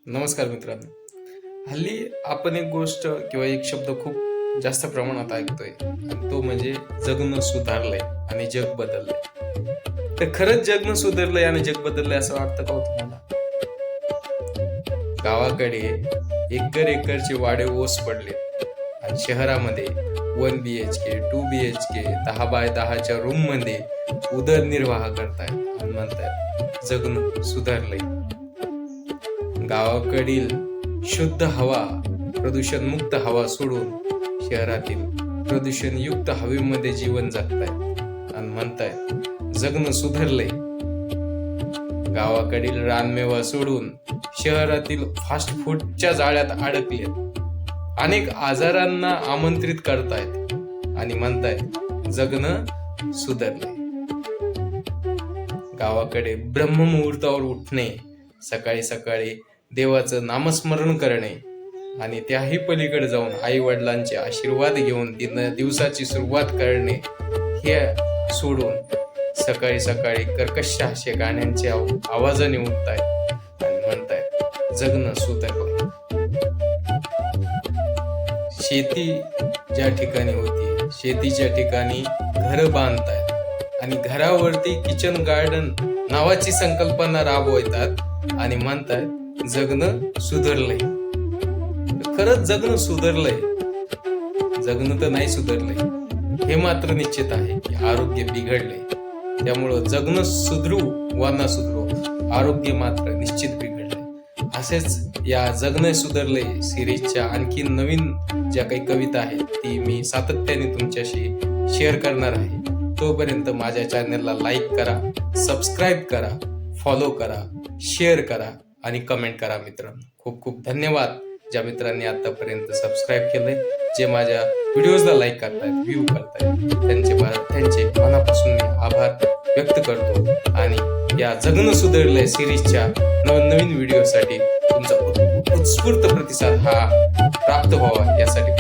नमस्कार मित्रांनो. हल्ली आपण एक गोष्ट किंवा एक शब्द खूप जास्त प्रमाणात ऐकतोय आणि तो म्हणजे जगणं सुधारलंय आणि जग बदललंय. तर खरंच जगणं सुधारलंय आणि जग बदललंय असं वाटतं का हो तुम्हाला? गावाकडे एकर एकरचे वाडे ओस पडले आणि शहरामध्ये 1 BHK 2 BHK 10 बाय 10च्या रूम मध्ये उदरनिर्वाह करतायत आणि म्हणतायत जगणं सुधारलंय. गावाकडील शुद्ध हवा, प्रदूषण मुक्त हवा सोडून शहरातील प्रदूषण युक्त हवेमध्ये जीवन जगतायत आणि म्हणतायत जगणं सुधारलंय. गावाकडील रानमेवा सोडून शहरातील फास्ट फूडच्या जाळ्यात अडकलेत. अनेक आजारांना आमंत्रित करतायत आणि म्हणतायत जगणं सुधारलंय. गावाकडे ब्रह्ममुहूर्तावर उठणे, सकाळी सकाळी देवाचं नामस्मरण करणे आणि त्याही पलीकडे जाऊन आई वडिलांचे आशीर्वाद घेऊन दिवसाची सुरुवात करणे हे सोडून सकाळी सकाळी कर्कश हास्य गाण्यांच्या आवाजाने उठतायत आणि म्हणतायत जगणं सुधारलंय. शेती ज्या ठिकाणी होती, शेतीच्या ठिकाणी घरं बांधतायत आणि घरावरती किचन गार्डन नावाची संकल्पना राबवतात आणि म्हणतायत जगणं सुधारलंय. खरंच जगणं सुधारलंय? जगणं तर नाही सुधारलंय. हे मात्र निश्चित आहे की आरोग्य बिघडलंय. त्यामुळं जगणं सुधरू वा न सुधरू, आरोग्य मात्र निश्चित बिघडलंय. असेच या जगणं सुधारलंय सिरीजच्या आणखी नवीन ज्या काही कविता आहेत ती मी सातत्याने तुमच्याशी शेअर करणार आहे. तोपर्यंत माझ्या चॅनलला लाईक करा, सबस्क्राईब करा, फॉलो करा, शेअर करा आणि कमेंट करा. मित्रांनो, खूप खूप धन्यवाद ज्या मित्रांनी आतापर्यंत सबस्क्राईब केलंय, जे माझ्या व्हिडिओजला लाईक करतायत, व्ह्यू करतायत, त्यांचे मनापासून मी आभार व्यक्त करतो. आणि या जगणं सुधारलंय सिरीजच्या नवीन व्हिडिओसाठी तुमचा उत्स्फूर्त प्रतिसाद हा प्राप्त व्हावा यासाठी